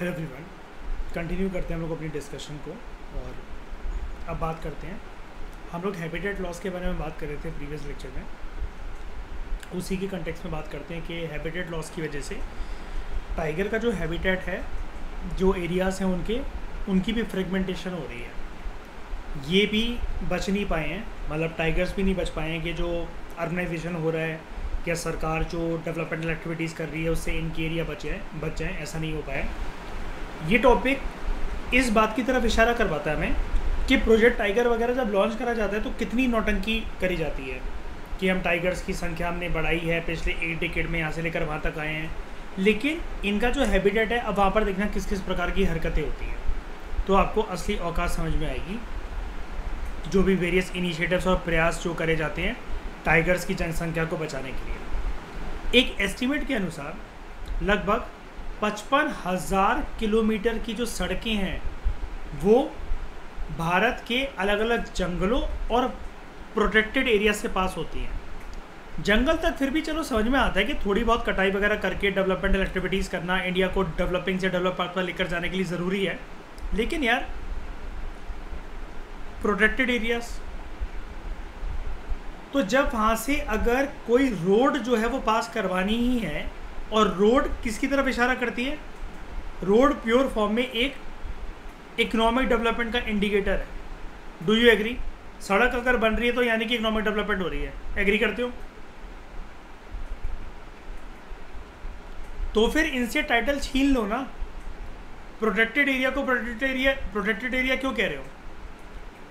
Hello everyone, continue करते हैं हम लोग अपनी डिस्कशन को। और अब बात करते हैं, हम लोग हैबिटेट लॉस के बारे में बात कर रहे थे प्रीवियस लेक्चर में। उसी के कंटेक्स्ट में बात करते हैं कि हैबिटेट लॉस की वजह से टाइगर का जो हैबिटेट है, जो एरियाज़ हैं उनकी भी फ्रेगमेंटेशन हो रही है। ये भी बच नहीं पाए हैं, मतलब टाइगर्स भी नहीं बच पाए हैं कि जो अर्बनाइजेशन हो रहा है या सरकार जो डेवलपमेंटल एक्टिविटीज़ कर रही है उससे इनके एरिया बच जाएँ, ऐसा नहीं हो पाया। ये टॉपिक इस बात की तरफ इशारा करवाता है हमें कि प्रोजेक्ट टाइगर वगैरह जब लॉन्च करा जाता है तो कितनी नौटंकी करी जाती है कि हम टाइगर्स की संख्या हमने बढ़ाई है, पिछले 1 डिकेड में यहाँ से लेकर वहाँ तक आए हैं, लेकिन इनका जो हैबिटेट है अब वहाँ पर देखना किस किस प्रकार की हरकतें होती हैं, तो आपको असली औकात समझ में आएगी। जो भी वेरियस इनिशिएटिव्स और प्रयास जो करे जाते हैं टाइगर्स की जनसंख्या को बचाने के लिए। एक एस्टीमेट के अनुसार लगभग 55,000 किलोमीटर की जो सड़कें हैं वो भारत के अलग अलग जंगलों और प्रोटेक्टेड एरिया से पास होती हैं। जंगल तक फिर भी चलो समझ में आता है कि थोड़ी बहुत कटाई वगैरह करके डेवलपमेंटल एक्टिविटीज़ करना इंडिया को डेवलपिंग से डेवलप पाथ पर लेकर जाने के लिए ज़रूरी है, लेकिन यार प्रोटेक्टेड एरियाज, तो जब वहाँ से अगर कोई रोड जो है वो पास करवानी ही है, और रोड किसकी तरफ इशारा करती है? रोड प्योर फॉर्म में एक इकोनॉमिक डेवलपमेंट का इंडिकेटर है। Do you agree? सड़क अगर बन रही है तो यानी कि इकोनॉमिक डेवलपमेंट हो रही है। एग्री करते हो? तो फिर इनसे टाइटल छीन लो ना। प्रोटेक्टेड एरिया को प्रोटेक्टेड एरिया क्यों कह रहे हो?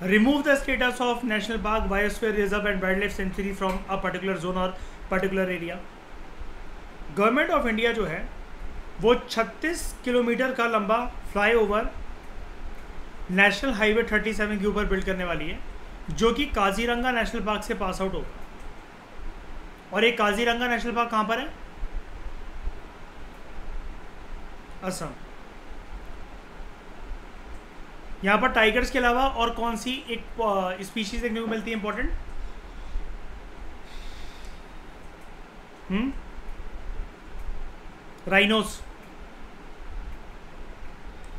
Remove the status of national park, biosphere reserve and wildlife sanctuary from a particular zone और particular area. Government of India जो है वो 36 किलोमीटर का लंबा फ्लाईओवर नेशनल हाईवे 37 के ऊपर बिल्ड करने वाली है, जो कि काजीरंगा नेशनल पार्क से पास आउट होगा। और एक काजीरंगा नेशनल पार्क कहाँ पर है? असम। यहाँ पर टाइगर्स के अलावा और कौन सी एक स्पीशीज देखने को मिलती है इंपॉर्टेंट? राइनोस,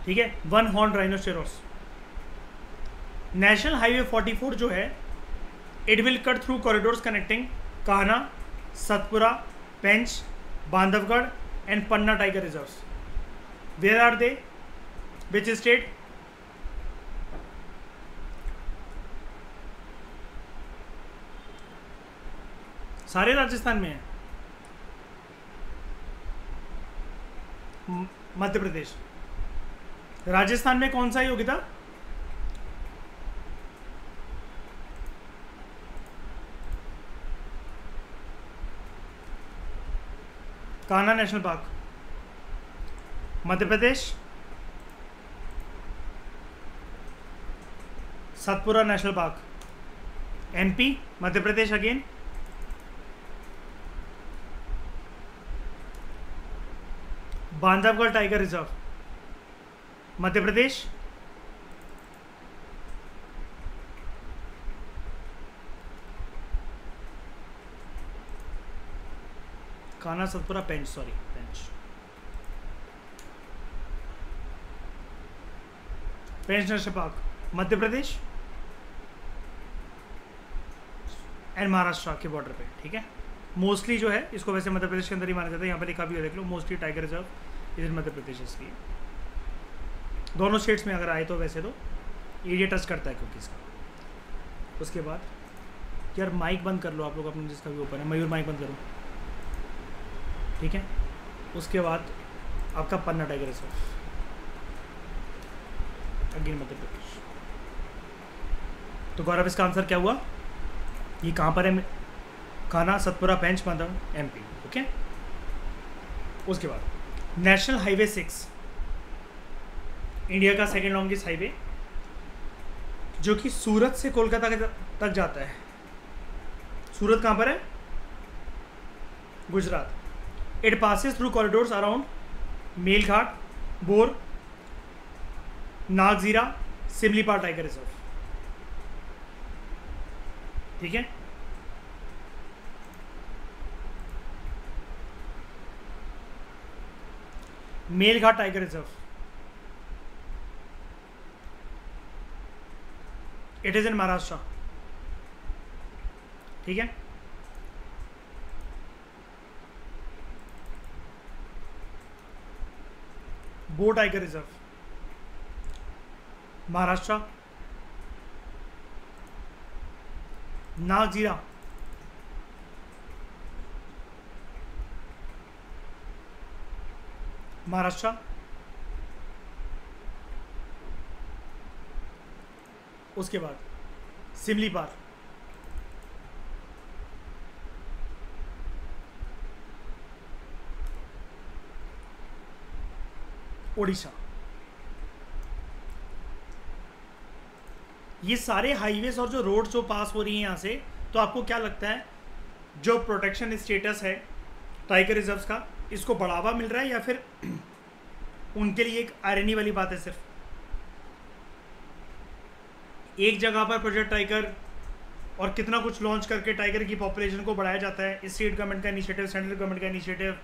ठीक है, 1 हॉर्न राइनोसेरोस। नेशनल हाईवे 44 जो है it will cut through corridors connecting Kanha, Satpura, Pench, Bandhavgarh and Panna tiger reserves. Where are they? Which state? सारे राजस्थान में है। मध्य प्रदेश। राजस्थान में कौन सा योग्यता? Kanha national park. Madhya Pradesh Satpura national park. MP, Madhya Pradesh again, Bandhavgarh tiger reserve. Madhya Pradesh Kanha, Satpura, Pench, sorry Pench national park Madhya Pradesh and Maharashtra के बॉर्डर पे, ठीक है। मोस्टली जो है इसको वैसे मध्य प्रदेश के अंदर ही माना जाता है। यहाँ पे लिखा भी है, देख लो, मोस्टली टाइगर रिजर्व इधर मध्य प्रदेश, इसलिए दोनों स्टेट्स में अगर आए तो वैसे तो एरिया टच करता है क्योंकि इसका। उसके बाद यार माइक बंद कर लो आप लोग अपने, जिसका भी ओपन है। मयूर माइक बंद करो, ठीक है। उसके बाद आपका पन्ना tiger reserve again Madhya Pradesh. तो गौरव, इसका आंसर क्या हुआ? ये कहाँ पर है? Kanha, Satpura, Pench, Bandhavgarh, MP, okay. उसके बाद नेशनल हाईवे 6, इंडिया का सेकेंड लॉन्गेस्ट हाईवे, जो कि सूरत से कोलकाता तक जाता है। सूरत कहाँ पर है? Gujarat. It passes through corridors around Melghat, Bor, Nagzira, Similipal tiger reserve, ठीक है। Melghat tiger reserve it is in Maharashtra, ठीक है। Bor tiger reserve Maharashtra. नागजीरा महाराष्ट्र। उसके बाद सिमलीपाल ओडिशा। ये सारे हाईवेज और जो रोड जो पास हो रही हैं यहाँ से, तो आपको क्या लगता है जो प्रोटेक्शन स्टेटस है टाइगर रिजर्व्स का, इसको बढ़ावा मिल रहा है या फिर उनके लिए एक आयरनी वाली बात है? सिर्फ एक जगह पर प्रोजेक्ट टाइगर और कितना कुछ लॉन्च करके टाइगर की पॉपुलेशन को बढ़ाया जाता है। स्टेट गवर्नमेंट का इनिशिएटिव, सेंट्रल गवर्नमेंट का initiative.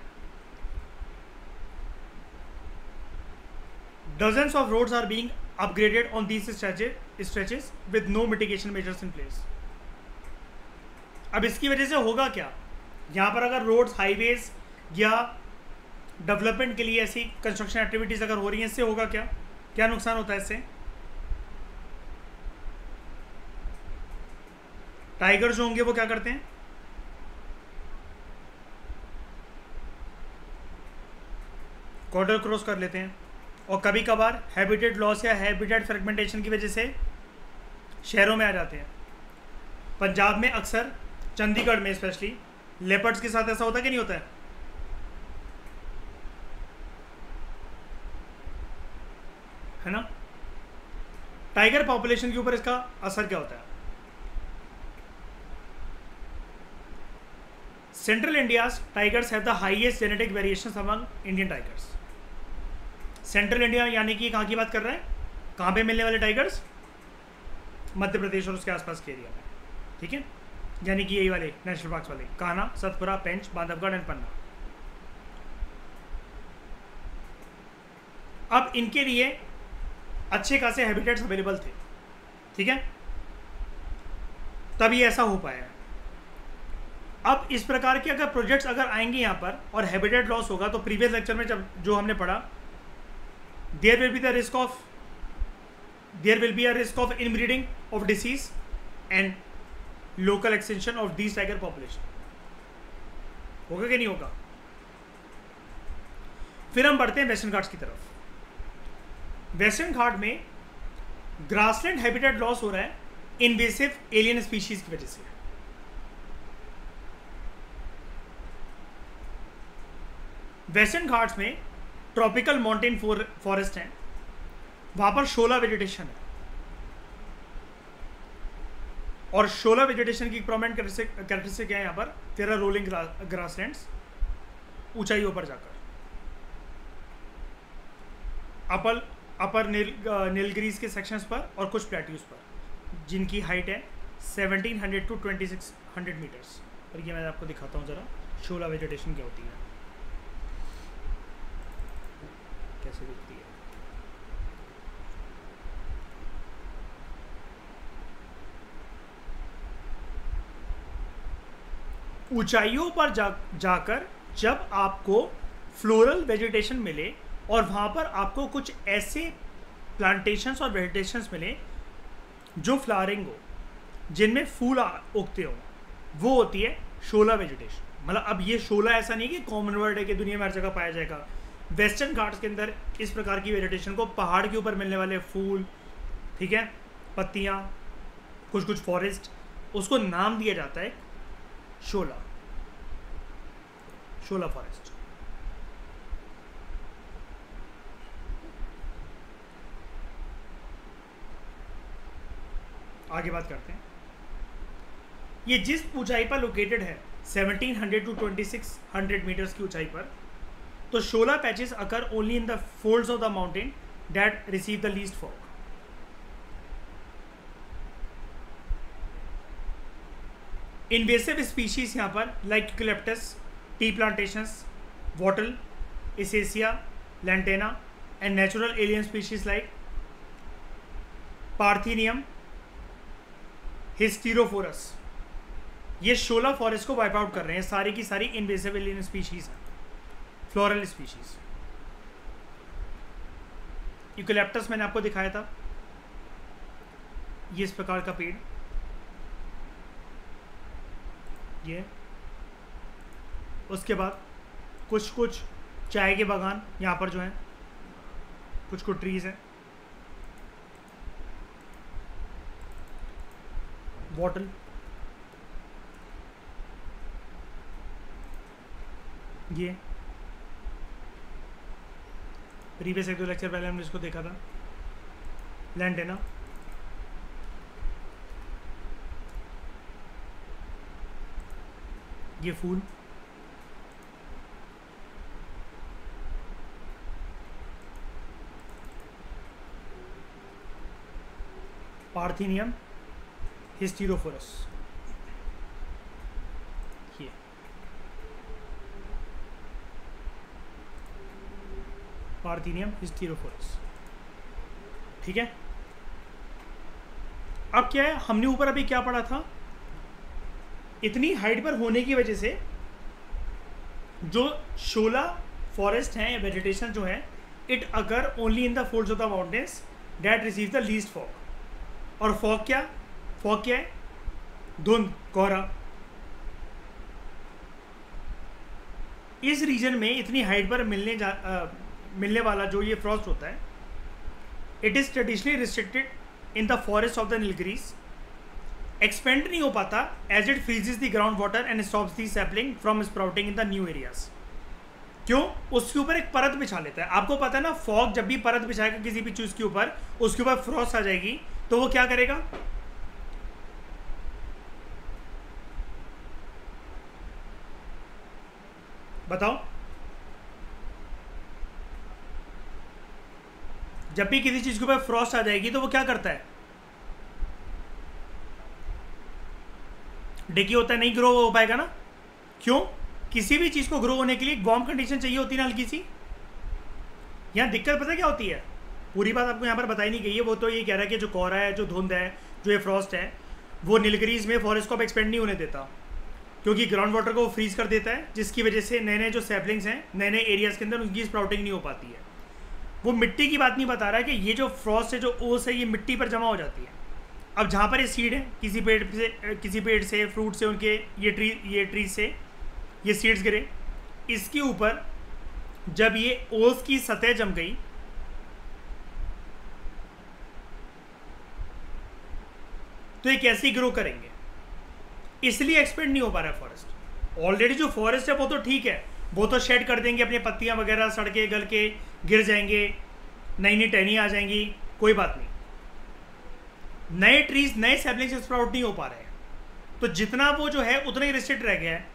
Dozens of roads are being upgraded on these stretches with no mitigation measures in place. अब इसकी वजह से होगा क्या? यहाँ पर अगर रोड्स, हाईवेज या डेवलपमेंट के लिए ऐसी कंस्ट्रक्शन एक्टिविटीज अगर हो रही हैं, इससे होगा क्या? क्या नुकसान होता है इससे? टाइगर जो होंगे वो क्या करते हैं? कॉर्डर क्रॉस कर लेते हैं और कभी कभार हैबिटेट लॉस या हैबिटेट फ्रेगमेंटेशन की वजह से शहरों में आ जाते हैं। पंजाब में अक्सर, चंडीगढ़ में स्पेशली, लेपर्ड्स के साथ ऐसा होता है कि नहीं होता है ना? टाइगर पॉपुलेशन के ऊपर इसका असर क्या होता है? Central India's tigers have the highest genetic variations among Indian tigers. Central India यानी कि कहाँ की बात कर रहे हैं? कहाँ पे मिलने वाले टाइगर्स? मध्य प्रदेश और उसके आसपास के एरिया में, ठीक है। यानी कि यही वाले नेशनल पार्क्स वाले, कान्हा, सतपुरा, पेंच, बांधवगढ़ एंड पन्ना। अब इनके लिए अच्छे खासे हैबिटेट्स अवेलेबल थे, ठीक है, तभी ऐसा हो पाया है। अब इस प्रकार के अगर प्रोजेक्ट्स अगर आएंगे यहाँ पर और हैबिटेट लॉस होगा, तो प्रीवियस लेक्चर में जब जो हमने पढ़ा, there will be a risk of inbreeding of disease and local extinction of these tiger population। होगा कि नहीं होगा? फिर हम बढ़ते हैं वेस्टर्न घाट्स की तरफ। वेस्टर्न घाट में ग्रासलैंड हैबिटेट लॉस हो रहा है इन्वेसिव एलियन स्पीशीज की वजह से। वेस्टर्न घाट्स में ट्रॉपिकल माउंटेन फॉरेस्ट है, वहां पर शोला वेजिटेशन है, और शोला वेजिटेशन की प्रोमिनेंट कैरेक्टरिस्टिक है यहाँ पर तेरा रोलिंग ग्रासलैंड्स ऊंचाइयों पर जाकर। अपर नीलगिरीज के सेक्शंस पर और कुछ प्लेट्यूज पर, जिनकी हाइट है 1700 to 2600 मीटर्स। और ये मैं आपको दिखाता हूँ ज़रा शोला वेजिटेशन क्या होती है, कैसे दिखती है। ऊंचाइयों पर जाकर जब आपको फ्लोरल वेजिटेशन मिले और वहां पर आपको कुछ ऐसे प्लांटेशंस और वेजिटेशंस मिले जो फ्लावरिंग हो, जिनमें फूल उगते हो, वो होती है शोला वेजिटेशन। मतलब अब ये शोला ऐसा नहीं कि कॉमन वर्ड है कि दुनिया में हर जगह पाया जाएगा। वेस्टर्न घाट्स के अंदर इस प्रकार की वेजिटेशन को, पहाड़ के ऊपर मिलने वाले फूल, ठीक है, पत्तियाँ, कुछ फॉरेस्ट, उसको नाम दिया जाता है शोला फॉरेस्ट। आगे बात करते हैं। ये जिस ऊंचाई पर लोकेटेड है 1700 to 2600 मीटर्स की ऊंचाई पर, तो shola patches occur only in the folds of the mountain that receive the least fog. Invasive species यहाँ पर like eucalyptus, tea plantations, wattle, acacia, lantana and natural alien species like parthenium, hysterophorus, ये shola forest को wipe out कर रहे हैं, सारी की सारी इनवेसिव एलियन स्पीशीज हैं, फ्लोरल स्पीशीज। यूकेलिप्टस मैंने आपको दिखाया था, ये इस प्रकार का पेड़, ये। उसके बाद कुछ कुछ चाय के बागान यहाँ पर जो हैं, कुछ कुछ ट्रीज हैं, बॉटल, ये प्रीवियस 1-2 लेक्चर पहले हमने इसको देखा था, लैंटेना, ये फूल, पार्थिनियम हिस्टीरोफोरस, ये पार्थिनियम हिस्टीरोफोरस। ठीक है, अब क्या है, हमने ऊपर अभी क्या पढ़ा था, इतनी हाइट पर होने की वजह से जो शोला फॉरेस्ट हैं या वेजिटेशन जो है, it occur only in the folds of the mountains that receive the least fog. और फॉग क्या है, धुंध, कोहरा। इस रीजन में इतनी हाइट पर मिलने वाला जो ये फ्रॉस्ट होता है, it is traditionally restricted in the forest of the Nilgiris, expand नहीं हो पाता as it freezes the ground water and stops the sapling from sprouting in the new areas. क्यों? उसके ऊपर एक परत बिछा लेता है। आपको पता है ना, फॉग जब भी परत बिछाएगा किसी भी चीज के ऊपर, उसके ऊपर फ्रॉस्ट आ जाएगी, तो वो क्या करेगा, बताओ? जब भी किसी चीज के ऊपर फ्रॉस्ट आ जाएगी तो वो क्या करता है, डिकी होता है, नहीं ग्रो हो पाएगा ना। क्यों? किसी भी चीज को ग्रो होने के लिए वार्म कंडीशन चाहिए होती है ना, हल्की सी। यहाँ दिक्कत पता क्या होती है, पूरी बात आपको यहाँ पर बताई नहीं गई है। वो तो ये कह रहा है कि जो कोहरा है, जो धुंध है, जो ये फ्रॉस्ट है, वो नीलगिरीज में फॉरेस्ट को अब एक्सपेंड नहीं होने देता, क्योंकि ग्राउंड वाटर को फ्रीज कर देता है, जिसकी वजह से नए नए जो सैपलिंग्स हैं नए नए एरियाज के अंदर, उनकी स्प्राउटिंग नहीं हो पाती है। वो मिट्टी की बात नहीं बता रहा है कि ये जो फ्रॉस्ट है, जो ओस है, ये मिट्टी पर जमा हो जाती है। अब जहाँ पर ये सीड है, किसी पेड़ से फ्रूट से, उनके ये ट्री से ये सीड्स गिरे, इसके ऊपर जब ये ओस की सतह जम गई, तो ये कैसे ग्रो करेंगे, इसलिए एक्सपेंड नहीं हो पा रहा है फॉरेस्ट। ऑलरेडी जो फॉरेस्ट है वो तो ठीक है, वो तो शेड कर देंगे, अपनी पत्तियां वगैरह सड़ के गल के गिर जाएंगे, नई नई टहनियाँ आ जाएंगी, कोई बात नहीं। नए ट्रीज, नए सैपलिंग से स्प्राउट नहीं हो पा रहे हैं, तो जितना वो जो है उतना ही रिस्ट्रिक्ट रह गया है।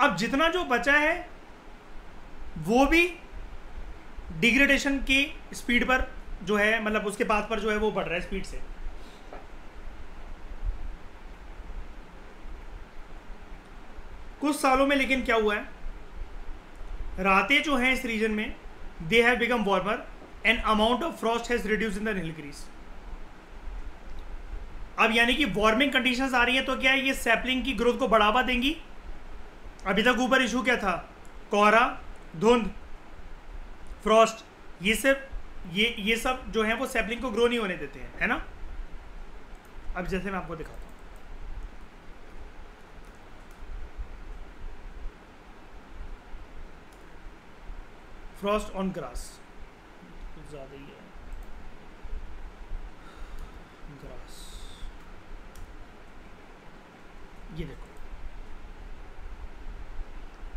अब जितना जो बचा है वो भी डिग्रेडेशन की स्पीड पर जो है, मतलब उसके बाद पर जो है वो बढ़ रहा है स्पीड से। कुछ सालों में लेकिन क्या हुआ है, रातें जो हैं इस रीजन में, they have become warmer and amount of Frost has reduce in the Nilgiris. अब यानी कि वार्मिंग कंडीशंस आ रही है, तो क्या है, ये सैपलिंग की ग्रोथ को बढ़ावा देंगी। अभी तक ऊपर इशू क्या था, कोहरा, धुंध, फ्रॉस्ट, ये सब जो है वो सैपलिंग को ग्रो नहीं होने देते हैं, है ना। अब जैसे मैं आपको दिखाता हूं, फ्रॉस्ट ऑन ग्रास, कुछ ज़्यादा ही है, ग्रास, ये देखो।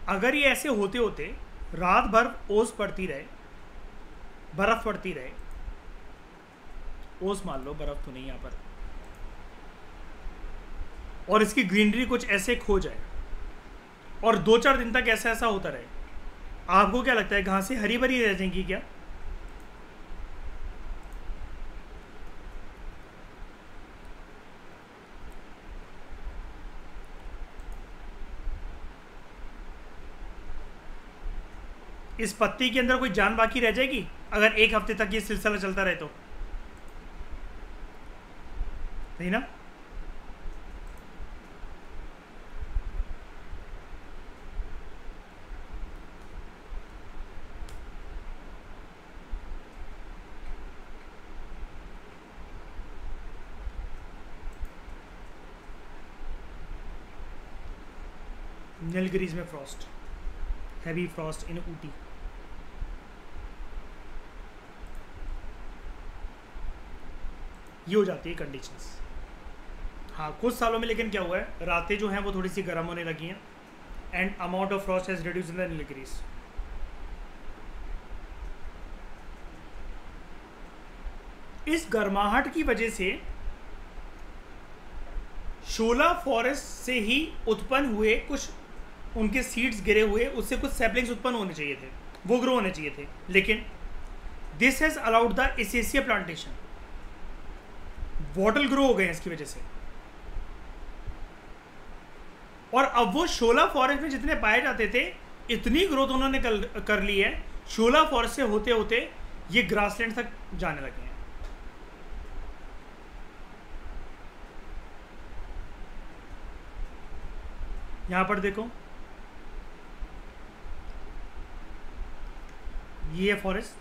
अगर ये ऐसे होते होते रात भर ओस पड़ती रहे, बर्फ पड़ती रहे, ओस मान लो, बर्फ तो नहीं यहाँ पर, और इसकी ग्रीनरी कुछ ऐसे खो जाए और 2-4 दिन तक ऐसा होता रहे, आपको क्या लगता है घासें हरी भरी रह जाएंगी क्या? इस पत्ती के अंदर कोई जान बाकी रह जाएगी अगर 1 हफ्ते तक ये सिलसिला चलता रहे तो? नहीं ना। नीलगिरीज में फ्रॉस्ट, हैवी फ्रॉस्ट इन ऊटी। ये हो जाती है कंडीशंस। हाँ, कुछ सालों में लेकिन क्या हुआ है, रातें जो हैं वो थोड़ी सी गर्म होने लगी हैं and amount of Frost has reduce in the Nilgiris. इस गर्माहट की वजह से शोला फॉरेस्ट से ही उत्पन्न हुए कुछ उनके सीड्स गिरे हुए, उससे कुछ सैपलिंग्स उत्पन्न होने चाहिए थे, वो ग्रो होने चाहिए थे, लेकिन this has allowed the acacia plantation, wattle grow हो गए हैं इसकी वजह से। और अब वो शोला फॉरेस्ट में जितने पाए जाते थे इतनी ग्रोथ उन्होंने कर ली है, शोला फॉरेस्ट से होते होते ये ग्रासलैंड तक जाने लगे हैं। यहां पर देखो, ये है फॉरेस्ट,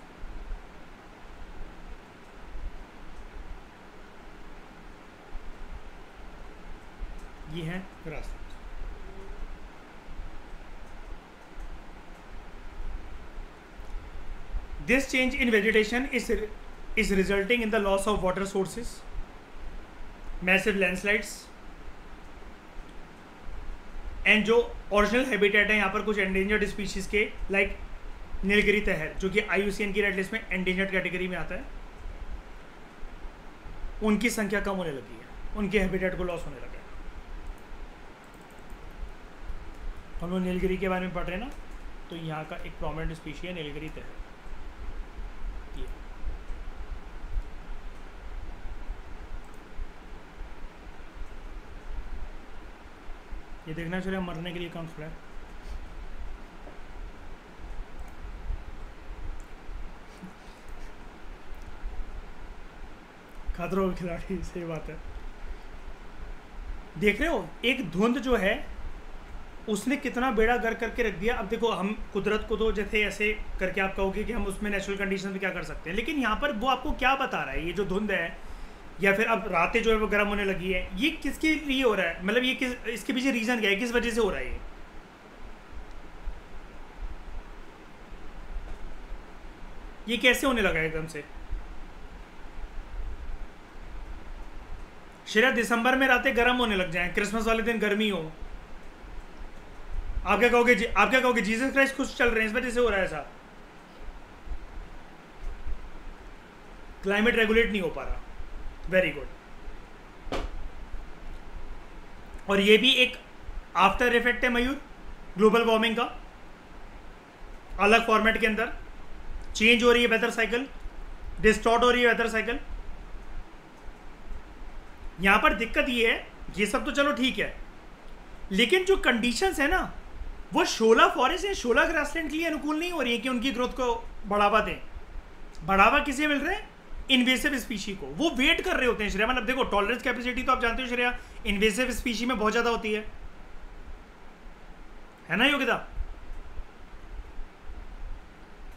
ये है grassland. This change in vegetation is resulting in the loss of water sources, massive landslides, and जो ओरिजिनल हैबिटेट है यहाँ पर कुछ एंडेंजर्ड स्पीशीज के लाइक नीलगिरी तहर, जो कि IUCN की रेड लिस्ट में एंडेंजर्ड कैटेगरी में आता है, उनकी संख्या कम होने लगी है, उनके हैबिटेट को लॉस होने लगा है। हम लोग नीलगिरी के बारे में पढ़ रहे हैं ना, तो यहाँ का एक प्रोमिनेंट स्पीशी है नीलगिरी तहर। ये देखना चाहिए मरने के लिए कौन खड़ा है। खतरों के खिलाड़ी, सही बात है। देख रहे हो एक धुंध जो है उसने कितना बेड़ा गर्क करके रख दिया। अब देखो, हम कुदरत को तो जैसे ऐसे करके आप कहोगे कि हम उसमें नेचुरल कंडीशन में क्या कर सकते हैं, लेकिन यहाँ पर वो आपको क्या बता रहा है, ये जो धुंध है या फिर अब रातें जो है वो गर्म होने लगी है, ये किसके लिए हो रहा है, मतलब ये किस, इसके पीछे रीजन क्या है, किस वजह से हो रहा है ये कैसे होने लगा एकदम से। शायद दिसंबर में रातें गर्म होने लग जाएं, क्रिसमस वाले दिन गर्मी हो, आप क्या कहोगे जीसस क्राइस्ट खुश चल रहे हैं, इस वजह से हो रहा है ऐसा। क्लाइमेट रेगुलेट नहीं हो पा रहा। Very good. और ये भी एक आफ्टर इफेक्ट है मयूर, ग्लोबल वार्मिंग का, अलग फॉर्मेट के अंदर चेंज हो रही है वेदर साइकिल, डिस्टॉर्ट हो रही है वेदर साइकिल। यहां पर दिक्कत ये है, ये सब तो चलो ठीक है, लेकिन जो कंडीशंस है ना वो शोला फॉरेस्ट या शोला ग्रासलैंड के लिए अनुकूल नहीं हो रही है कि उनकी ग्रोथ को बढ़ावा दें। बढ़ावा किसे मिल रहा है? इन्वेसिव स्पीशी को। वो वेट कर रहे होते हैं श्रेया, मतलब देखो टॉलरेंस कैपेसिटी तो आप जानते हो श्रेया इन्वेसिव स्पीशी में बहुत ज्यादा होती है ना योगिता,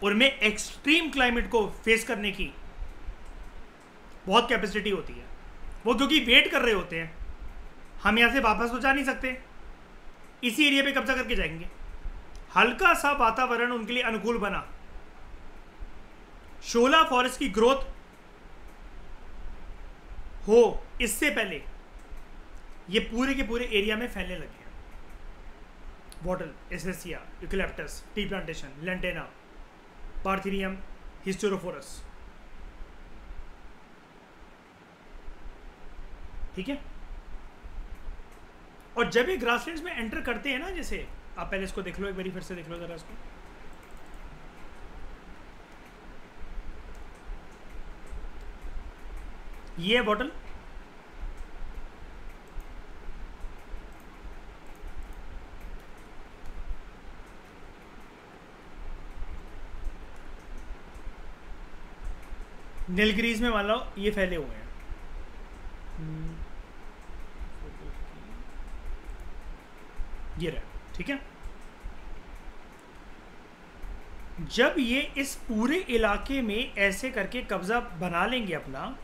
उनमें एक्सट्रीम क्लाइमेट को फेस करने की बहुत कैपेसिटी होती है। वो क्योंकि वेट कर रहे होते हैं, हम यहां से वापस तो जा नहीं सकते, इसी एरिया पे कब्जा करके जाएंगे। हल्का सा वातावरण उनके लिए अनुकूल बना, शोला फॉरेस्ट की ग्रोथ हो इससे पहले ये पूरे के पूरे एरिया में फैलने लगे हैं। Wattle, acacia, eucalyptus, tea plantation, lantana, parthenium, hysterophorus. ठीक है। और जब ये ग्रासलैंड्स में एंटर करते हैं ना, जैसे आप पहले इसको देख लो, एक बार फिर से देख लो जरा इसको, ये है बॉटल, नीलगिरीज में मान लो ये फैले हुए हैं, ये रहा, ठीक है। जब ये इस पूरे इलाके में ऐसे करके कब्जा बना लेंगे अपना,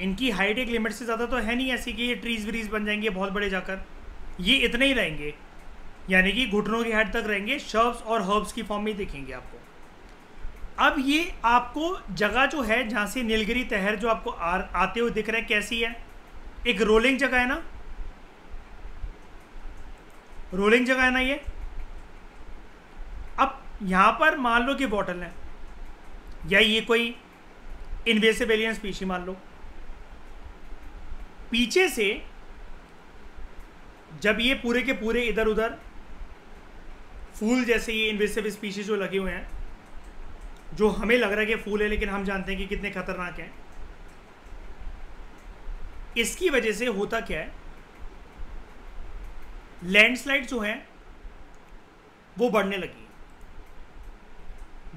इनकी हाइट एक लिमिट से ज़्यादा तो है नहीं ऐसी कि ये ट्रीज व्रीज बन जाएंगे बहुत बड़े जाकर, ये इतने ही रहेंगे। यानी कि घुटनों की हाइट तक रहेंगे, शर्ब्स और हर्ब्स की फॉर्म में दिखेंगे आपको। अब ये आपको जगह जो है जहाँ से नीलगिरी तहर जो आपको आते हुए दिख रहा है कैसी है, एक रोलिंग जगह है ना, रोलिंग जगह है ना ये। अब यहाँ पर मान लो कि बॉटल है या ये कोई इन्वेसिव एलियन स्पीशी मान लो, पीछे से जब ये पूरे के पूरे इधर उधर फूल जैसे ये इन्वेसिव स्पीशीज जो लगे हुए हैं, जो हमें लग रहा है कि फूल है लेकिन हम जानते हैं कि कितने खतरनाक हैं, इसकी वजह से होता क्या है, लैंडस्लाइड जो हैं वो बढ़ने लगी।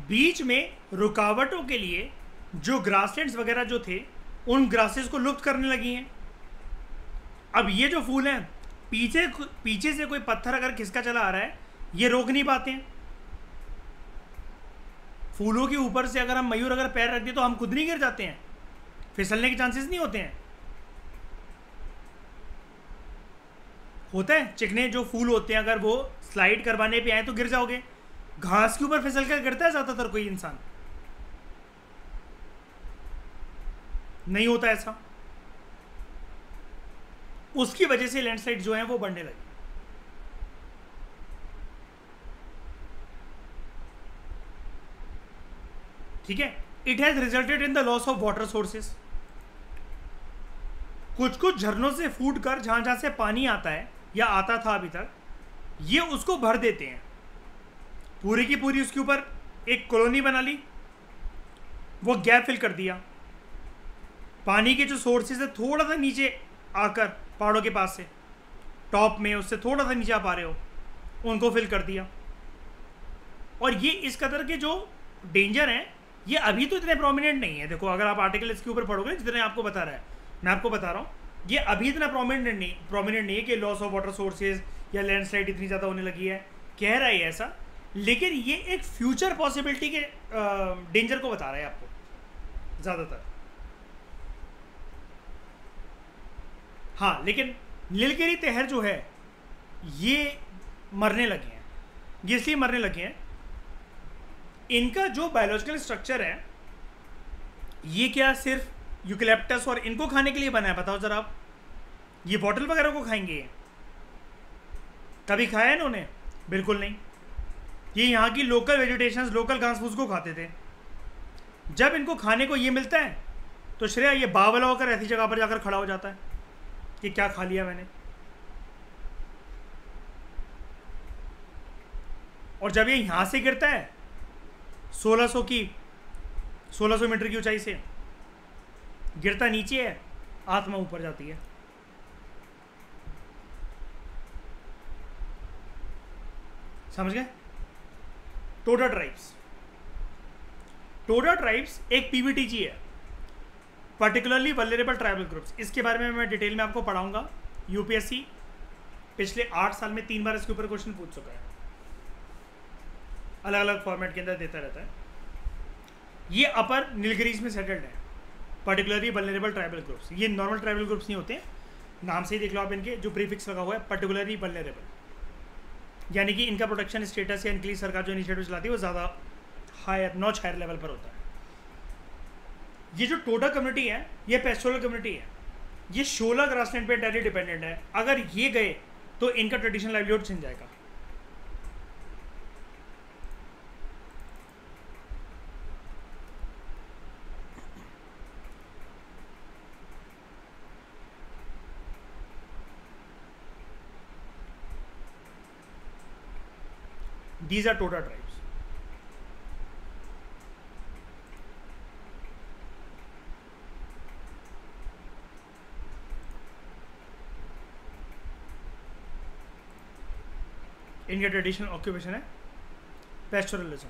बीच में रुकावटों के लिए जो ग्रासलैंड्स वगैरह जो थे उन ग्रासेस को लुप्त करने लगी हैं। अब ये जो फूल हैं पीछे से कोई पत्थर अगर खिसका चला आ रहा है ये रोक नहीं पाते हैं। फूलों के ऊपर से अगर हम मयूर अगर पैर रख दें तो हम खुद नहीं गिर जाते हैं, फिसलने के चांसेस नहीं होते हैं। होता है चिकने जो फूल होते हैं अगर वो स्लाइड करवाने पे आए तो गिर जाओगे, घास के ऊपर फिसल कर गिरता है ज्यादातर कोई इंसान, नहीं होता ऐसा। उसकी वजह से लैंडस्लाइड जो है वो बढ़ने लगी। ठीक है, it has resulted in the loss of water sources. कुछ कुछ झरनों से फूट कर जहां जहां से पानी आता है या आता था अभी तक, ये उसको भर देते हैं, पूरी की पूरी उसके ऊपर एक कॉलोनी बना ली, वो गैप फिल कर दिया। पानी के जो सोर्सेज है थोड़ा सा नीचे आकर पहाड़ों के पास से टॉप में उससे थोड़ा सा नीचे आ पा रहे हो, उनको फिल कर दिया। और ये इस कदर के जो डेंजर हैं ये अभी तो इतने प्रोमिनेंट नहीं है। देखो अगर आप आर्टिकल इसके ऊपर पढ़ोगे जितने आपको बता रहा है, मैं आपको बता रहा हूँ ये अभी इतना प्रोमिनेंट नहीं है कि लॉस ऑफ वाटर सोर्सेज या लैंडस्लाइड इतनी ज़्यादा होने लगी है, कह रहा है ऐसा, लेकिन ये एक फ्यूचर पॉसिबिलिटी के डेंजर को बता रहा है आपको ज़्यादातर। हाँ, लेकिन नीलगिरी तहर जो है ये मरने लगे हैं। ये इसलिए मरने लगे हैं, इनका जो बायोलॉजिकल स्ट्रक्चर है ये क्या सिर्फ यूकलिप्टस और इनको खाने के लिए बना है? बताओ जरा आप, ये बॉटल वगैरह को खाएंगे? कभी खाया है इन्होंने? बिल्कुल नहीं। ये यहाँ की लोकल वेजिटेशंस, लोकल घास फूस को खाते थे। जब इनको खाने को ये मिलता है तो श्रेया ये बावला होकर ऐसी जगह पर जाकर खड़ा हो जाता है कि क्या खा लिया मैंने। और जब ये यहाँ से गिरता है 1600 मीटर की ऊंचाई से गिरता नीचे है, आत्मा ऊपर जाती है। समझ गए? टोडा ट्राइब्स एक पीवीटीजी है, पर्टिकुलरली वल्नरेबल ट्राइबल ग्रुप्स। इसके बारे में मैं डिटेल में आपको पढ़ाऊंगा। यूपीएससी पिछले 8 साल में 3 बार इसके ऊपर क्वेश्चन पूछ चुका है, अलग अलग फॉर्मेट के अंदर देता रहता है। ये अपर नीलगिरीज में सेटल्ड है, पर्टिकुलरली वल्नरेबल ट्राइबल ग्रुप्स। ये नॉर्मल ट्राइबल ग्रुप्स नहीं होते हैं, नाम से ही देख लो आप, इनके जो प्रीफिक्स लगा हुआ है पर्टिकुलरली वल्नरेबल, यानी कि इनका प्रोटेक्शन स्टेटस या इनके लिए सरकार जो इनिशिएटिव चलाती है वो ज़्यादा हायर नॉच हायर लेवल पर होता है। ये जो टोडा कम्युनिटी है ये पेस्टोरल कम्युनिटी है, ये शोला ग्रासलैंड पे डायरेक्टली डिपेंडेंट है। अगर ये गए तो इनका ट्रेडिशनल लाइवलीहुड छिन जाएगा। These are Toda tribes. इनका ट्रेडिशनल ऑक्यूपेशन है पेस्टोरलिज्म।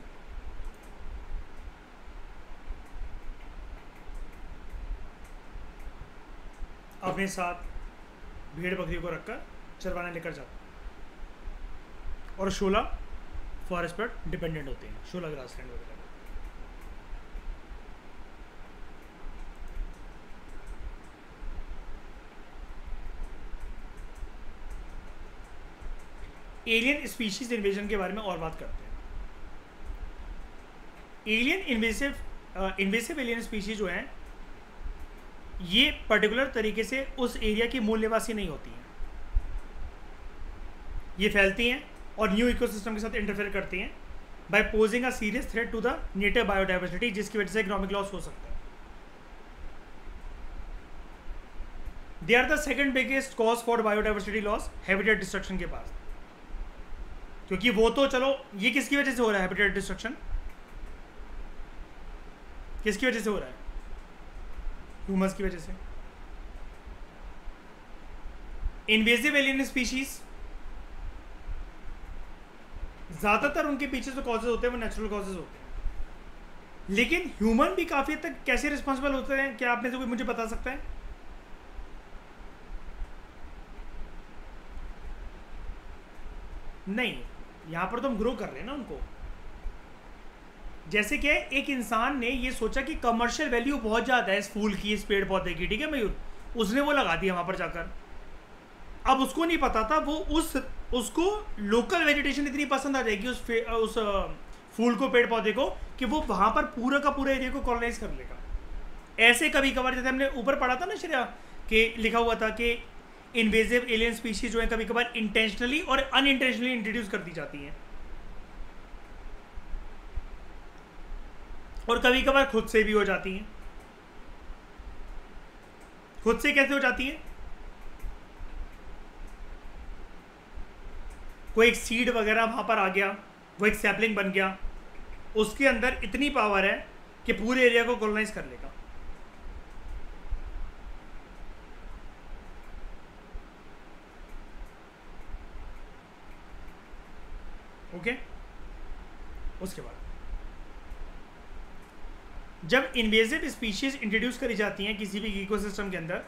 अपने साथ भेड़ बकरी को रखकर चरवाने लेकर जाता, और शोला फॉरेस्ट पर डिपेंडेंट होते हैं, शोला ग्रासलैंड वगैरह। एलियन स्पीशीज इन्वेजन के बारे में और बात करते हैं। एलियन इन्वेसिव एलियन स्पीशीज जो हैं ये पर्टिकुलर तरीके से उस एरिया की मूल निवासी नहीं होती हैं। ये फैलती हैं और न्यू इकोसिस्टम के साथ इंटरफेयर करती हैं by posing a serious threat to the native biodiversity, जिसकी वजह से इकोनॉमिक लॉस हो सकता है। They are the second biggest cause for biodiversity loss habitat destruction के पास, क्योंकि वो तो चलो ये किसकी वजह से हो रहा है? हैबिटेट डिस्ट्रक्शन किसकी वजह से हो रहा है? ह्यूमंस की वजह से। इन्वेजिव एलियन स्पीशीज ज्यादातर उनके पीछे जो कॉजेज होते हैं वो नेचुरल कॉजेज होते हैं, लेकिन ह्यूमन भी काफी हद तक कैसे रिस्पॉन्सिबल होते हैं? क्या आप में से कोई मुझे बता सकता है? नहीं, यहां पर तो हम ग्रो कर रहे हैं ना उनको। जैसे कि एक इंसान ने ये सोचा कि कमर्शियल वैल्यू बहुत ज़्यादा है इस फूल की, इस पेड़ पौधे की, ठीक है मयूर, उसने वो लगा दिया वहाँ पर जाकर। अब उसको नहीं पता था वो उसको लोकल वेजिटेशन इतनी पसंद आ जाएगी उस फूल को, पेड़ पौधे को, कि वो वहाँ पर पूरा का पूरा एरिया को कॉलोनाइज कर लेगा। ऐसे कभी कभार, जैसे हमने ऊपर पढ़ा था ना श्रेया, कि लिखा हुआ था कि इन्वेजिव एलियन स्पीशीज जो है कभी कभार इंटेंशनली और अनइंटेंशनली इंट्रोड्यूस कर दी जाती हैं, और कभी कभार खुद से भी हो जाती हैं। खुद से कैसे हो जाती है? कोई एक सीड वगैरह वहां पर आ गया, वो एक सैपलिंग बन गया, उसके अंदर इतनी पावर है कि पूरे एरिया को कॉलोनाइज कर लेगा। ओके, उसके बाद जब इन्वेजिव स्पीशीज इंट्रोड्यूस करी जाती हैं किसी भी इकोसिस्टम के अंदर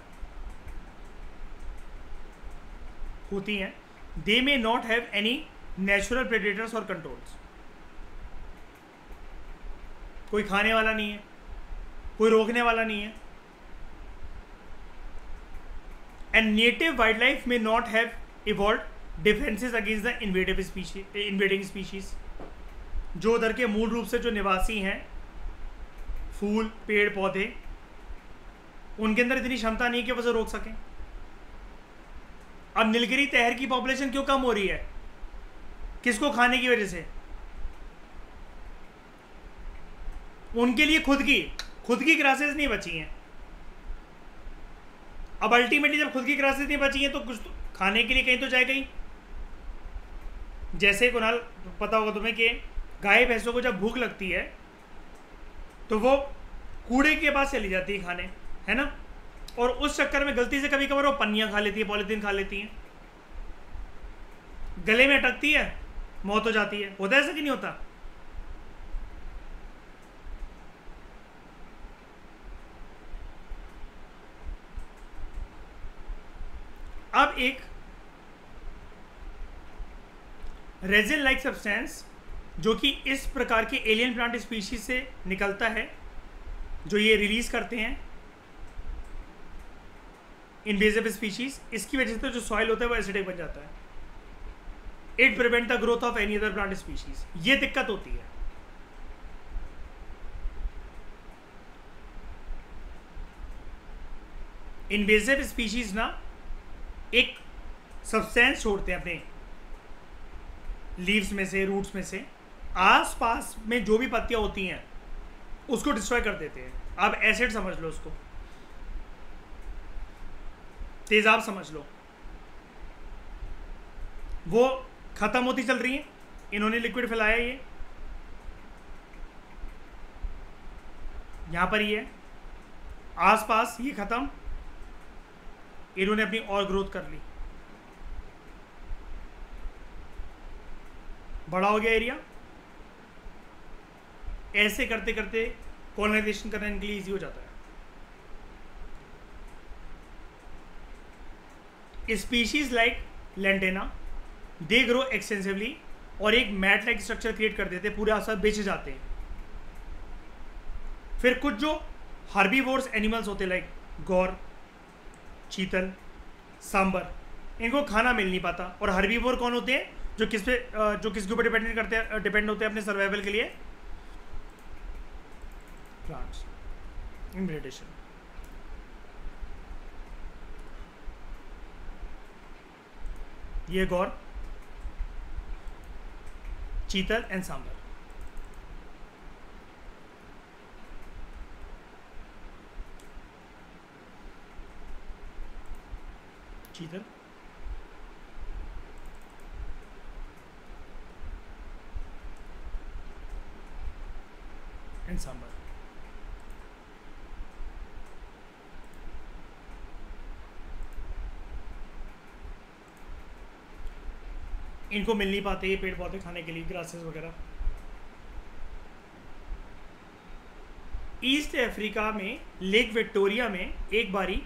होती हैं, they may not have any natural predators और कंट्रोल्स। कोई खाने वाला नहीं है, कोई रोकने वाला नहीं है। And native wild life may not have evolve defences against the invading species. जो उधर के मूल रूप से जो निवासी हैं, फूल पेड़ पौधे, उनके अंदर इतनी क्षमता नहीं कि वो उसे रोक सकें। अब नीलगिरी तहर की पॉपुलेशन क्यों कम हो रही है? किसको खाने की वजह से? उनके लिए खुद की ग्रासेस नहीं बची हैं। अब अल्टीमेटली जब खुद की ग्रासेस नहीं बची हैं तो कुछ तो खाने के लिए कहीं तो जाएगा ही। जैसे कुणाल पता होगा तुम्हें कि गाय भैंसों को जब भूख लगती है तो वो कूड़े के पास चली जाती है खाने, है ना, और उस चक्कर में गलती से कभी कभार वो पन्नियां खा लेती है, पॉलीथीन खा लेती हैं, गले में अटकती है, मौत हो जाती है। होता है ऐसा कि नहीं होता? अब एक रेजिन लाइक सब्सटेंस जो कि इस प्रकार के एलियन प्लांट स्पीशीज से निकलता है, जो ये रिलीज करते हैं इन्वेजिव स्पीशीज, इसकी वजह से जो सॉइल होता है वो एसिडिक बन जाता है। It prevent the growth of any other plant species. ये दिक्कत होती है। इन्वेजिव स्पीशीज ना एक सब्सटेंस छोड़ते हैं अपने लीव्स में से, रूट्स में से, आसपास में जो भी पत्तियां होती हैं उसको डिस्ट्रॉय कर देते हैं। आप एसिड समझ लो उसको, तेजाब समझ लो। वो खत्म होती चल रही है, इन्होंने लिक्विड फैलाया, ये यहां पर ही है, आसपास ये खत्म, इन्होंने अपनी और ग्रोथ कर ली, बड़ा हो गया एरिया। ऐसे करते करते कॉलोनाइजेशन करना इनके लिए ईजी हो जाता है। Species like lantana they grow extensively और एक मैट लाइक स्ट्रक्चर क्रिएट कर देते, पूरे आसपास बेच जाते हैं। फिर कुछ जो हर्बीवोर्स एनिमल्स होते लाइक गौर, चीतल, सांबर, इनको खाना मिल नहीं पाता। और हर्बीवोर कौन होते हैं? जो किसके ऊपर डिपेंड होते हैं अपने सर्वाइवल के लिए? प्लांट्स। इनब्रीडेशन। ये गौर, चीतल एंड सांबर। चीतल एंड सांबर। इनको मिल नहीं पाते ये पेड़ पौधे खाने के लिए, ग्रासेस वगैरह। ईस्ट अफ्रीका में लेक विक्टोरिया में एक बारी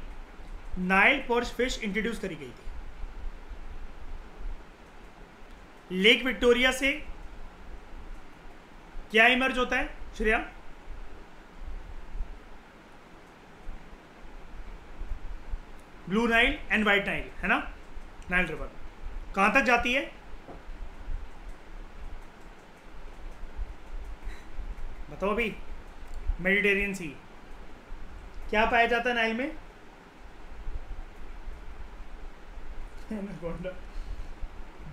नाइल पर्च फिश इंट्रोड्यूस करी गई थी। लेक विक्टोरिया से क्या इमर्ज होता है Shreya? Blue Nile and white Nile, है ना? नाइल रिवर कहां तक जाती है? बताओ अभी। मेडिटेरियन सी। क्या पाया जाता है नाइल में?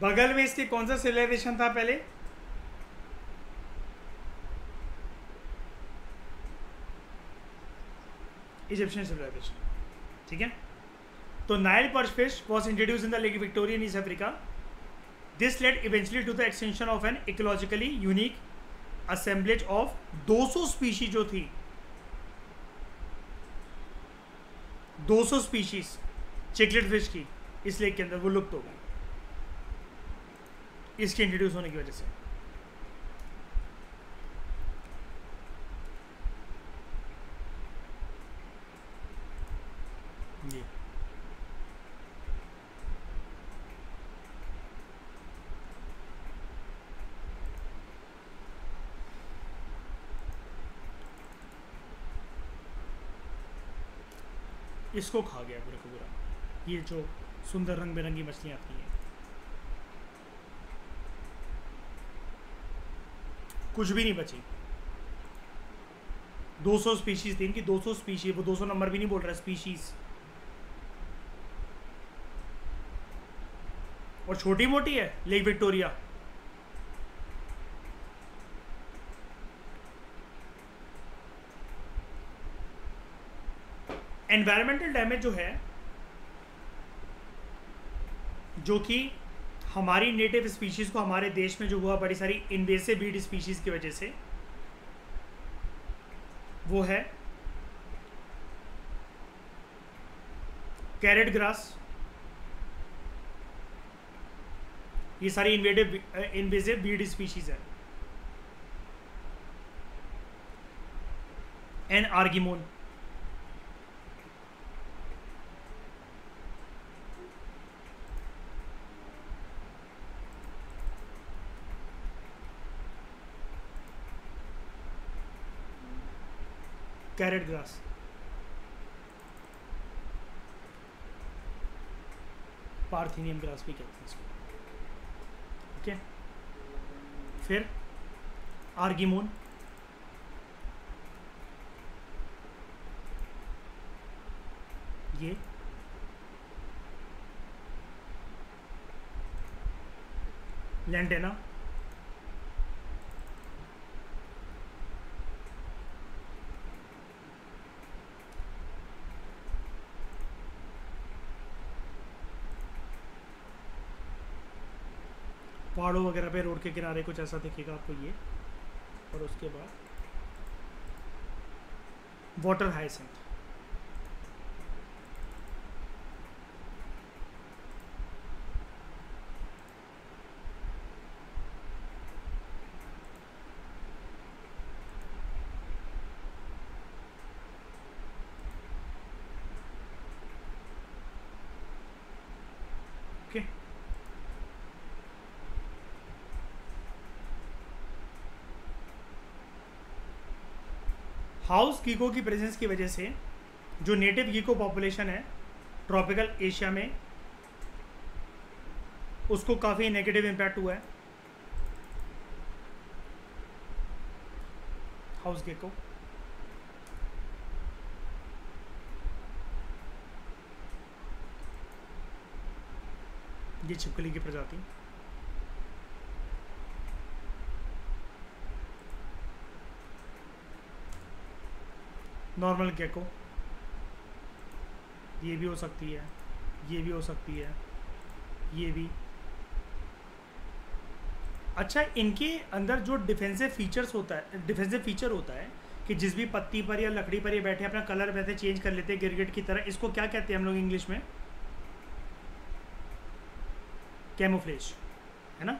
बगल में इसके कौन सा सिविलाइजेशन था पहले? Egyptian civilisation. ठीक है, तो Nile perch fish was introduce in the lake Victoria in East Africa. This led eventually to the extension of an ecologically unique assemblage of 200 species जो थी, 200 स्पीशीज चिकलेट फिश की इस lake के अंदर, वो लुप्त हो गई इसके इंट्रोड्यूस होने की वजह से। ये इसको खा गया पूरा का पूरा, ये जो सुंदर रंग बिरंगी मछलियाँ आती हैं। कुछ भी नहीं बची। 200 स्पीशीज थी इनकी, 200 स्पीशीज, वो 200 नंबर भी नहीं बोल रहा, स्पीशीज। और छोटी मोटी है लेक विक्टोरिया। एनवायरमेंटल डैमेज जो है, जो कि हमारी नेटिव स्पीशीज को हमारे देश में जो हुआ बड़ी सारी इन्वेसिव बीड स्पीशीज की वजह से, वो है कैरेट ग्रास। ये सारी इन्वेसिव बीड स्पीशीज है। And argemone, carrot grass, parthenium grass भी कहते हैं इसको। ओके, फिर आर्गिमोन, ये लैंटेना, पहाड़ों वगैरह पे रोड के किनारे कुछ ऐसा दिखेगा आपको ये। और उसके बाद वाटर हाइसेंथ, ओके। हाउस गीको की प्रेजेंस की वजह से जो नेटिव गीको पॉपुलेशन है ट्रॉपिकल एशिया में उसको काफ़ी नेगेटिव इम्पैक्ट हुआ है। हाउस गेको, ये छिपकली की प्रजाति। नॉर्मल गेको, ये भी हो सकती है, ये भी हो सकती है, ये भी। अच्छा, इनके अंदर जो डिफेंसिव फीचर्स होता है, डिफेंसिव फीचर होता है कि जिस भी पत्ती पर या लकड़ी पर ये बैठे अपना कलर वैसे चेंज कर लेते हैं गिरगिट की तरह, इसको क्या कहते हैं हम लोग इंग्लिश में? कैमोफ्लेज, है ना।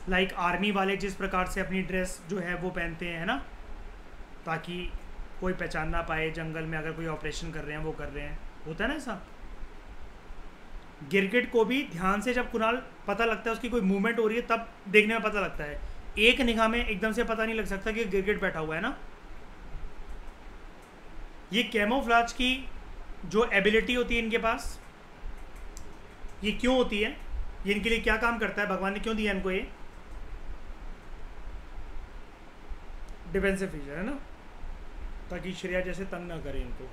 लाइक आर्मी वाले जिस प्रकार से अपनी ड्रेस जो है वो पहनते हैं, है ना, ताकि कोई पहचान ना पाए जंगल में अगर कोई ऑपरेशन कर रहे हैं, वो कर रहे हैं, होता है ना ऐसा। गिरगिट को भी ध्यान से जब कुणाल पता लगता है उसकी कोई मूवमेंट हो रही है तब देखने में पता लगता है, एक निगाह में एकदम से पता नहीं लग सकता कि गिरगिट बैठा हुआ है ना। ये कैमोफ्लेज की जो एबिलिटी होती है इनके पास, ये क्यों होती है, ये इनके लिए क्या काम करता है, भगवान ने क्यों दिया इनको ये? डिफेंसिव फीचर है ना, ताकि श्रेया जैसे तंग ना करे इनको।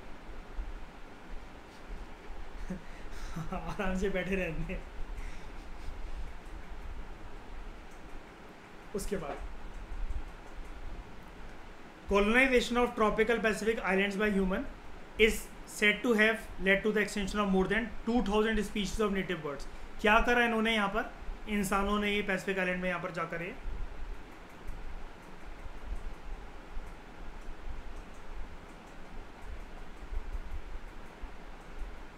आराम से बैठे रहते हैं। उसके बाद colonization of tropical Pacific islands by human is said to have led to the extinction of more than 2000 species of native birds। क्या करा इन्होंने यहाँ पर, इंसानों ने, ये पैसिफिक आइलैंड में यहाँ पर जाकर ये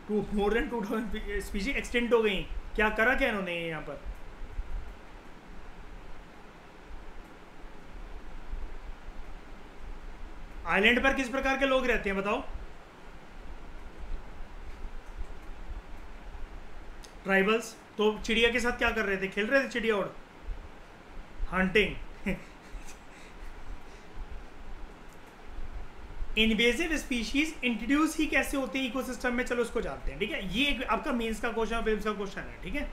मोर देन 2000 स्पीशीज एक्सटेंट हो गई। क्या करा क्या इन्होंने यहाँ पर? आइलैंड पर किस प्रकार के लोग रहते हैं बताओ? ट्राइबल्स। तो चिड़िया के साथ क्या कर रहे थे, खेल रहे थे चिड़िया और हंटिंग। इन्वेजिव स्पीशीज इंट्रोड्यूस ही कैसे होते हैं इकोसिस्टम में, चलो उसको जानते हैं, ठीक है। ये एक आपका मेंस का क्वेश्चन, फिल्म का क्वेश्चन है, ठीक है।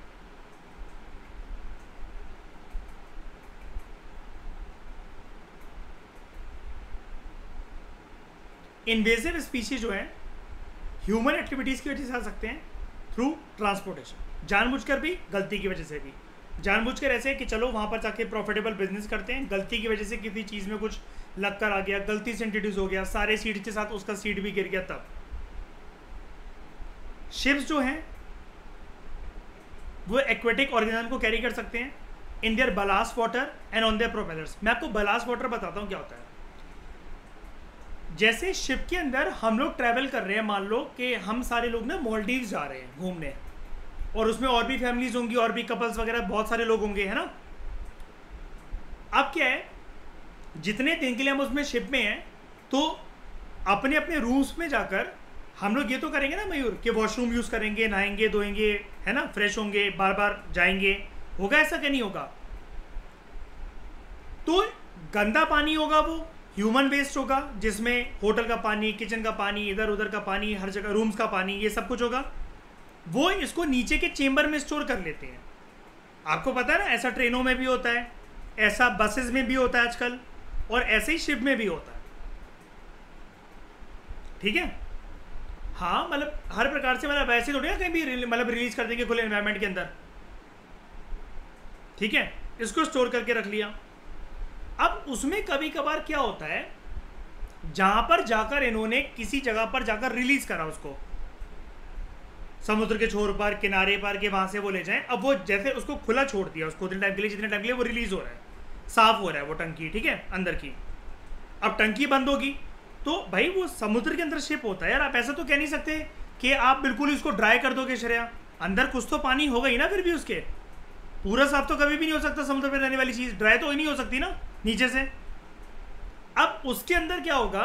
इन्वेजिव स्पीशीज जो है ह्यूमन एक्टिविटीज की वजह से आ सकते हैं थ्रू ट्रांसपोर्टेशन, जानबूझकर भी, गलती की वजह से भी। जानबूझकर ऐसे कि चलो वहां पर जाके प्रॉफिटेबल बिजनेस करते हैं, गलती की वजह से किसी चीज़ में कुछ लग कर आ गया, गलती से इंट्रोड्यूस हो गया, सारे सीड के साथ उसका सीड भी गिर गया, तब। शिप्स जो हैं वो एक्वेटिक ऑर्गेनिज्म को कैरी कर सकते हैं in their blast water and on their propellers. मैं आपको बलास्ट वाटर बताता हूँ क्या होता है। जैसे शिप के अंदर हम लोग ट्रैवल कर रहे हैं, मान लो कि हम सारे लोग ना मालदीव्स जा रहे हैं घूमने, और उसमें और भी फैमिलीज होंगी, और भी कपल्स वगैरह बहुत सारे लोग होंगे, है ना। अब क्या है, जितने दिन के लिए हम उसमें शिप में हैं, तो अपने अपने रूम्स में जाकर हम लोग ये तो करेंगे ना मयूर, कि वॉशरूम यूज़ करेंगे, नहाएंगे, धोएंगे, है ना, फ्रेश होंगे, बार बार जाएंगे, होगा ऐसा क्या? नहीं होगा। तो गंदा पानी होगा, वो ह्यूमन वेस्ट होगा, जिसमें होटल का पानी, किचन का पानी, इधर उधर का पानी, हर जगह रूम्स का पानी, ये सब कुछ होगा। वो इसको नीचे के चेंबर में स्टोर कर लेते हैं। आपको पता है ना, ऐसा ट्रेनों में भी होता है, ऐसा बसेस में भी होता है आजकल, और ऐसे ही शिप में भी होता है, ठीक है। हाँ, मतलब हर प्रकार से, मतलब वैसे थोड़ी ना कहीं भी मतलब रिलीज कर देंगे खुले एनवायरनमेंट के अंदर, ठीक है। इसको स्टोर करके रख लिया। अब उसमें कभी कभार क्या होता है, जहां पर जाकर इन्होंने किसी जगह पर जाकर रिलीज करा उसको, समुद्र के छोर पर, किनारे पर, के वहां से वो ले जाएं। अब वो जैसे उसको खुला छोड़ दिया, उसको उतने टाइम के लिए, जितने टाइम के लिए वो रिलीज हो रहा है, साफ हो रहा है वो टंकी, ठीक है, अंदर की। अब टंकी बंद होगी तो भाई वो समुद्र के अंदर शिप होता है यार, आप ऐसा तो कह नहीं सकते कि आप बिल्कुल ही उसको ड्राई कर दोगे श्रेया, अंदर कुछ तो पानी होगा ही ना, फिर भी उसके पूरा साफ तो कभी भी नहीं हो सकता। समुद्र में रहने वाली चीज ड्राई तो ही नहीं हो सकती ना नीचे से। अब उसके अंदर क्या होगा,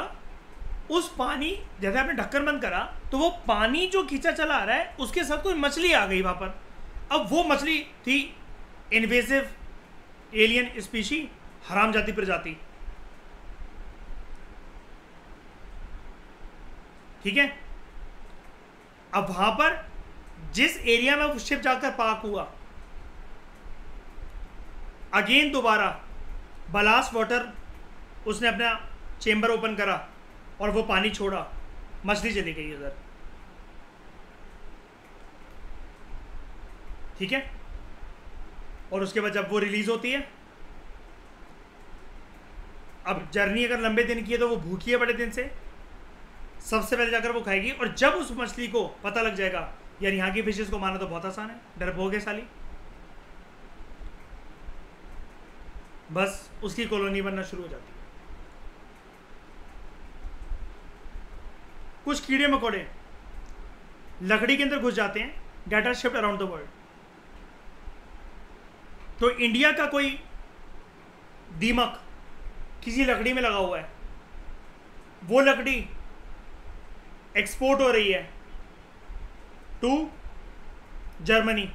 उस पानी, जैसे आपने ढक्कन बंद करा तो वो पानी जो खींचा चला आ रहा है, उसके साथ कोई मछली आ गई वहां पर। अब वो मछली थी इन्वेसिव एलियन स्पीशी, हराम जाति प्रजाति, ठीक है। अब वहां पर जिस एरिया में वो शिप जाकर पार्क हुआ, अगेन दोबारा बलास्ट वाटर, उसने अपना चेम्बर ओपन करा और वो पानी छोड़ा, मछली चली गई उधर, ठीक है। और उसके बाद जब वो रिलीज होती है, अब जर्नी अगर लंबे दिन की है तो वो भूखी है बड़े दिन से, सबसे पहले जाकर वो खाएगी। और जब उस मछली को पता लग जाएगा यार यहाँ की फिशेस को मारना तो बहुत आसान है, डरपोक है साली, बस उसकी कॉलोनी बनना शुरू हो जाती है। कुछ कीड़े मकोड़े लकड़ी के अंदर घुस जाते हैं, data shift around the world. तो इंडिया का कोई दीमक किसी लकड़ी में लगा हुआ है, वो लकड़ी एक्सपोर्ट हो रही है टू जर्मनी,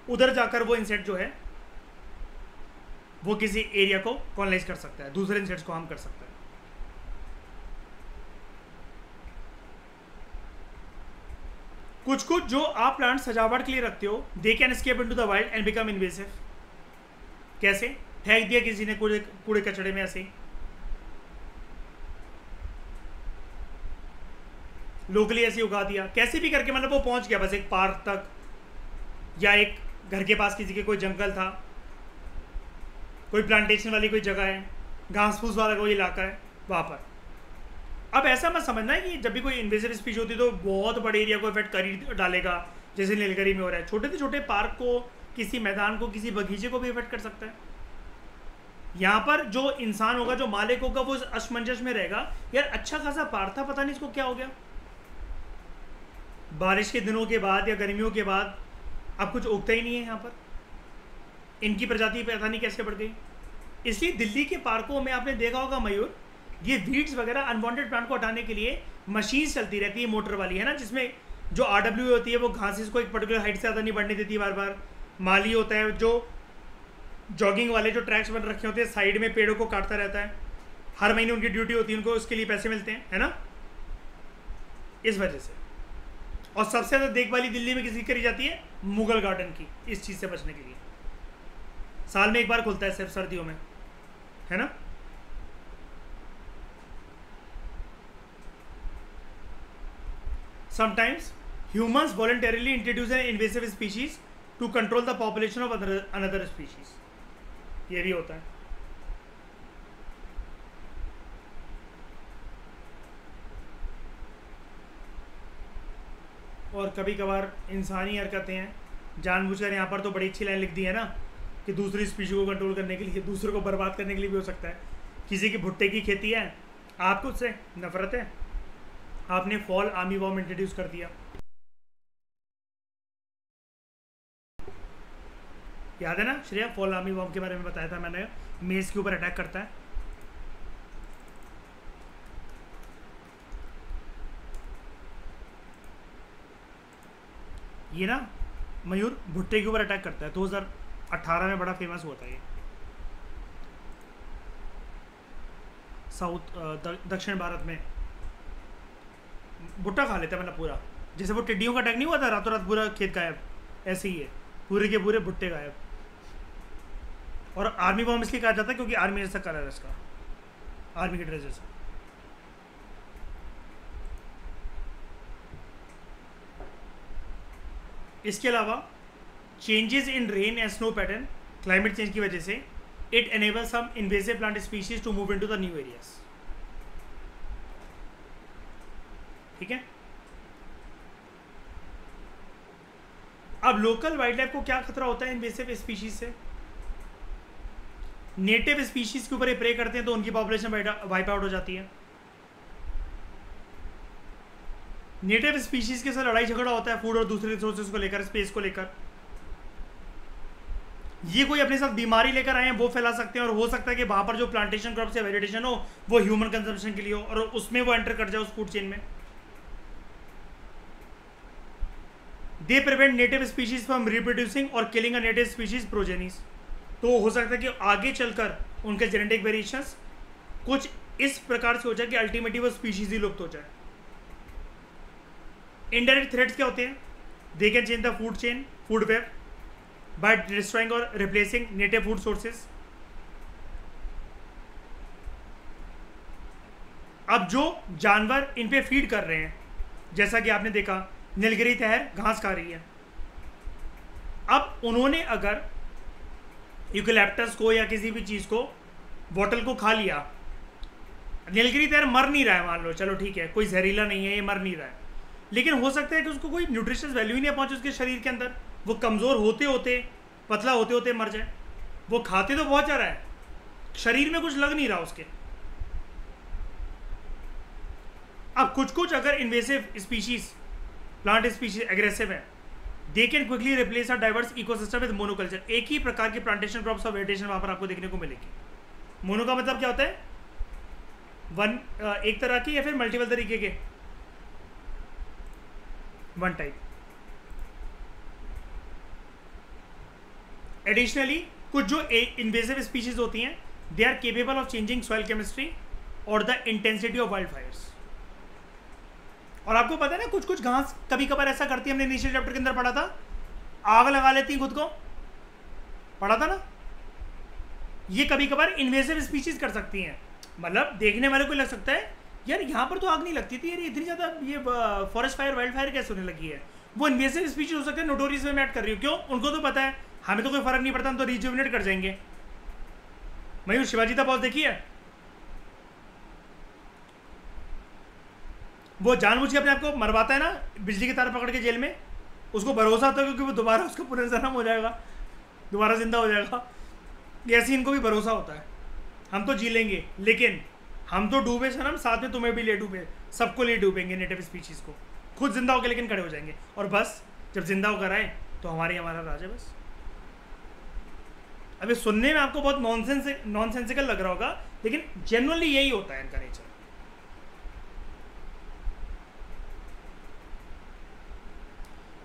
उधर जाकर वो इंसेक्ट जो है वो किसी एरिया को कॉलोनाइज कर सकता है, दूसरे इंसेक्ट्स को हार्म कर सकता है। कुछ कुछ जो आप प्लांट सजावट के लिए रखते हो, they can escape into the wild and become invasive. कैसे? फेंक दिया किसी ने कूड़े कचड़े में, ऐसे ही लोकली ऐसे उगा दिया, कैसे भी करके, मतलब वो पहुंच गया बस एक पार्क तक, या एक घर के पास किसी के कोई जंगल था, कोई प्लांटेशन वाली कोई जगह है, घास फूस वाला कोई इलाका है, वहां पर। अब ऐसा मत समझना है कि जब भी कोई इन्वेसिव स्पीशीज होती है तो बहुत बड़े एरिया को इफेक्ट कर ही डालेगा, जैसे नीलगिरी में हो रहा है। छोटे से छोटे पार्क को, किसी मैदान को, किसी बगीचे को भी इफेक्ट कर सकता है। यहाँ पर जो इंसान होगा, जो मालिक होगा, वो असमंजस में रहेगा, यार अच्छा खासा पार्क था, पता नहीं इसको क्या हो गया, बारिश के दिनों के बाद या गर्मियों के बाद अब कुछ उगता ही नहीं है यहाँ पर, इनकी प्रजाति पता नहीं कैसे बढ़ गई। इसलिए दिल्ली के पार्कों में आपने देखा होगा मयूर, ये वीड्स वगैरह अनवांटेड प्लांट को हटाने के लिए मशीन चलती रहती है, मोटर वाली, है ना, जिसमें जो RW होती है वो घास को एक पर्टिकुलर हाइट से ज़्यादा नहीं बढ़ने देती बार बार। माली होता है जो जॉगिंग वाले जो ट्रैक्स बन रखे होते हैं साइड में, पेड़ों को काटता रहता है, हर महीने उनकी ड्यूटी होती है, उनको उसके लिए पैसे मिलते हैं, है ना, इस वजह से। और सबसे ज़्यादा देखभाली दिल्ली में किसकी करी जाती है? मुगल गार्डन की, इस चीज़ से बचने के लिए। साल में एक बार खुलता है सिर्फ सर्दियों में, है ना। Sometimes humans voluntarily introduce an invasive species to control the population of another species. ये भी होता है। और कभी कभार इंसानी हरकतें हैं, जानबूझकर। यहाँ पर तो बड़ी अच्छी लाइन लिख दी है ना कि दूसरी स्पीशी को कंट्रोल करने के लिए, दूसरे को बर्बाद करने के लिए भी हो सकता है। किसी की भुट्टे की खेती है, आपको उससे नफरत है, आपने फॉल आर्मी वॉर्म इंट्रोड्यूस कर दिया, याद है ना श्रेया, फॉल आर्मी वॉर्म के बारे में बताया था मैंने, मेज के ऊपर अटैक करता है। ये ना मयूर भुट्टे के ऊपर अटैक करता है, 2018 में बड़ा फेमस हुआ था ये, दक्षिण भारत में भुट्टा खा लेता है, मतलब पूरा, जैसे वो टिड्डियों का अटैक नहीं हुआ था, रातों रात पूरा खेत गायब, ऐसे ही है, पूरे के पूरे भुट्टे गायब। और आर्मी बॉम्ब इसलिए कहा जाता है क्योंकि आर्मी जैसा कलर है इसका, आर्मी के ड्रेस जैसा। इसके अलावा changes in rain and snow pattern, climate change की वजह से, it enable some invasive plant species to move into the new areas. ठीक है। अब लोकल वाइल्ड लाइफ को क्या खतरा होता है इन्वेसिव स्पीशीज से? नेटिव स्पीशीज के ऊपर ये प्रे करते हैं तो उनकी पॉपुलेशन वाइप आउट हो जाती है। नेटिव स्पीशीज के साथ लड़ाई झगड़ा होता है फूड और दूसरे रिसोर्सेज को लेकर, स्पेस को लेकर। ये कोई अपने साथ बीमारी लेकर आए हैं वो फैला सकते हैं, और हो सकता है कि वहां पर जो प्लांटेशन क्रॉप्स या वेजिटेशन हो वो ह्यूमन कंजम्पशन के लिए हो, और उसमें वो एंटर कर जाए उस फूड चेन में। They prevent native species from reproducing और किलिंग अ नेटिव स्पीशीज प्रोजेनिस। तो हो सकता है कि आगे चलकर उनके जेनेटिक वेरिएशंस कुछ इस प्रकार से हो जाए कि अल्टीमेटली वो स्पीशीज ही लुप्त हो जाए। इनडायरेक्ट थ्रेट्स क्या होते हैं? They can change the food chain, food web, by destroying और रिप्लेसिंग नेटिव फूड सोर्सेज। अब जो जानवर इन पे फीड कर रहे हैं, जैसा कि आपने देखा नीलगिरी तहर घास खा रही है, अब उन्होंने अगर यूकेलिप्टस को या किसी भी चीज़ को, बोतल को खा लिया, नीलगिरी तहर मर नहीं रहा है, मान लो, चलो ठीक है, कोई जहरीला नहीं है, ये मर नहीं रहा है, लेकिन हो सकता है कि उसको कोई न्यूट्रिशस वैल्यू ही नहीं पहुंचे उसके शरीर के अंदर, वो कमज़ोर होते होते, पतला होते होते मर जाए। वो खाते तो बहुत जा रहा है, शरीर में कुछ लग नहीं रहा उसके। अब कुछ कुछ अगर invasive species, plant species aggressive है, they can quickly replace a diverse ecosystem with monoculture. एक ही प्रकार के प्लांटेशन क्रॉप्स और वेजिटेशन वहां पर आपको देखने को मिलेगी। मोनो का मतलब क्या होता है? एक तरह की या फिर मल्टीपल तरीके के, वन टाइप। एडिशनली कुछ जो इन्वेसिव स्पीशीज होती हैं, they are capable of changing soil chemistry और the intensity of wildfires. और आपको पता है ना, कुछ कुछ घास कभी कभार ऐसा करती है, हमने इनिशियल चैप्टर के अंदर पढ़ा था, आग लगा लेती खुद को, पढ़ा था ना। ये कभी कभार इन्वेसिव स्पीशीज कर सकती हैं। मतलब देखने वाले को लग सकता है यार यहाँ पर तो आग नहीं लगती थी, यार इतनी ज़्यादा ये फॉरेस्ट फायर, वाइल्ड फायर कैसे होने लगी है। वो इन्वेसिव स्पीशीज हो सकता है, नोटोरियस में ऐड कर रही हूँ। क्यों? उनको तो पता है हमें तो कोई फर्क नहीं पड़ता, हम तो रिजुविनेट कर जाएंगे। मयूर, शिवाजी द बॉस देखी है? वो जानबूझ के अपने आप को मरवाता है ना, बिजली की तार पकड़ के जेल में, उसको भरोसा होता है क्योंकि वो दोबारा उसका पुनर्जन्म हो जाएगा, दोबारा जिंदा हो जाएगा। ऐसे इनको भी भरोसा होता है हम तो जी लेंगे, लेकिन हम तो डूबे सनम, साथ में तुम्हें भी ले डूबे, सबको ले डूबेंगे, नेटिव स्पीशीज को, खुद जिंदा होकर लेकिन खड़े हो जाएंगे। और बस जब जिंदा होकर आए तो हमारा राज है बस। अभी सुनने में आपको बहुत नॉनसेंसिकल लग रहा होगा, लेकिन जनरली यही होता है इनका नेचर।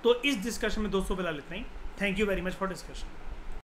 तो इस डिस्कशन में दोस्तों फिलहाल इतना ही। Thank you very much for discussion.